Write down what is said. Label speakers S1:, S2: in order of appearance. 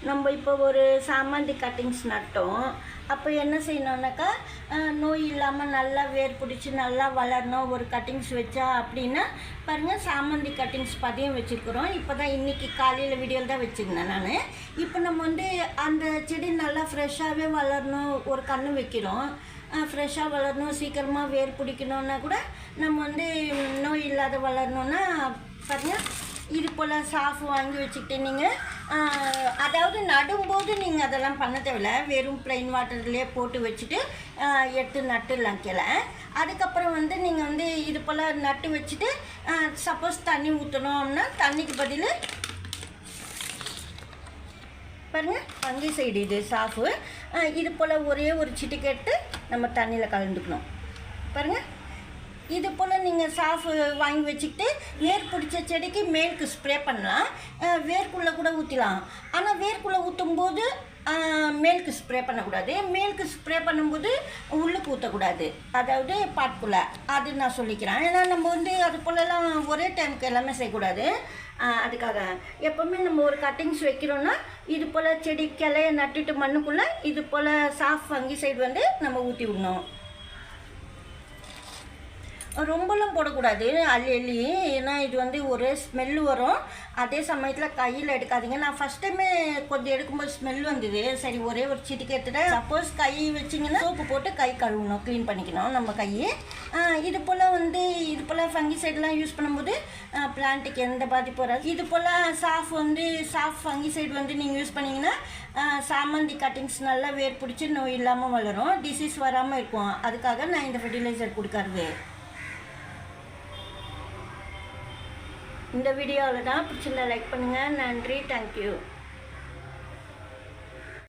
S1: நம்ம இப்போ ஒரு சாமந்தி கட்டிங்ஸ் நட்டோம். அப்போ என்ன செய்யணுன்னாக்கா, நோய் இல்லாமல் நல்லா வேர் பிடிச்சி நல்லா வளரணும் ஒரு கட்டிங்ஸ் வச்சா அப்படின்னா பாருங்கள், சாமந்தி கட்டிங்ஸ் பதியம் வச்சுருக்குறோம். இப்போ தான் இன்றைக்கி காலையில் வீடியோவில் தான் வச்சுருந்தேன் நான். இப்போ நம்ம வந்து அந்த செடி நல்லா ஃப்ரெஷ்ஷாகவே வளரணும், ஒரு கன்று வைக்கிறோம். ஃப்ரெஷ்ஷாக வளரணும், சீக்கிரமாக வேர் பிடிக்கணுன்னா கூட நம்ம வந்து நோய் இல்லாத வளரணுன்னா பாருங்கள், இது போல் சாஃபு வாங்கி வச்சுக்கிட்டு நீங்கள் அதாவது நடும்போது நீங்கள் அதெல்லாம் பண்ண தேவையில்ல. வெறும் ப்ளைன் வாட்டர்லேயே போட்டு வச்சுட்டு எடுத்து நட்டுடலாம் கீழே. அதுக்கப்புறம் வந்து நீங்கள் வந்து இது போல் நட்டு வச்சுட்டு சப்போஸ் தண்ணி ஊற்றணும்னா தண்ணிக்கு பதில் பாருங்கள், ஃபங்கிசைடு இது சாஃபு. இது போல் ஒரே ஒரு சிட்டிக்கெட்டு நம்ம தண்ணியில் கலந்துக்கணும். பாருங்கள், இது போல் நீங்கள் சாஃபு வாங்கி வச்சுக்கிட்டு வேர் பிடிச்ச செடிக்கு மேலுக்கு ஸ்ப்ரே பண்ணலாம். வேர்க்குள்ளே கூட ஊற்றலாம். ஆனால் வேர்க்குள்ளே ஊற்றும்போது மேலுக்கு ஸ்ப்ரே பண்ணக்கூடாது. மேலுக்கு ஸ்ப்ரே பண்ணும்போது உள்ளுக்கு ஊற்றக்கூடாது, அதாவது பாட்டுக்குள்ளே. அது நான் சொல்லிக்கிறேன். ஏன்னா நம்ம வந்து அது போலலாம் ஒரே டைமுக்கு எல்லாமே செய்யக்கூடாது. அதுக்காக எப்போவுமே நம்ம ஒரு கட்டிங்ஸ் வைக்கிறோன்னா இது போல் செடி கிளைய நட்டுட்டு மண்ணுக்குள்ளே இது போல் சாஃப் ஃபங்கிசைடு வந்து நம்ம ஊற்றி விடணும். ரொம்பலாம் போடக்கூடாது அள்ளி அள்ளி, ஏன்னா இது வந்து ஒரு ஸ்மெல்லு வரும். அதே சமயத்தில் கையில் எடுக்காதீங்க. நான் ஃபஸ்ட் டைமே கொஞ்சம் எடுக்கும்போது ஸ்மெல் வந்தது. சரி, ஒரே ஒரு சீட்டுக்கு எடுத்துகிட்டேன். சப்போஸ் கை வச்சிங்கன்னா சோப்பு போட்டு கை கழுவணும், க்ளீன் பண்ணிக்கணும் நம்ம கையை. இது போல் வந்து இது போல் ஃபங்கிசைடெலாம் யூஸ் பண்ணும்போது பிளான்ட்டுக்கு எந்த பாதிப்பும் வராது. இது போல் சாஃப் ஃபங்கிசைடு வந்து நீங்கள் யூஸ் பண்ணிங்கன்னா சாமந்தி கட்டிங்ஸ் நல்லா வேர் பிடிச்சி நோய் இல்லாமல் வளரும், டிசீஸ் வராமல் இருக்கும். அதுக்காக நான் இந்த ஃபெர்டிலைசர் கொடுக்கறது. இந்த வீடியோவில் தான் பிடிச்சிருந்தா லைக் பண்ணுங்கள். நன்றி, தேங்க்யூ.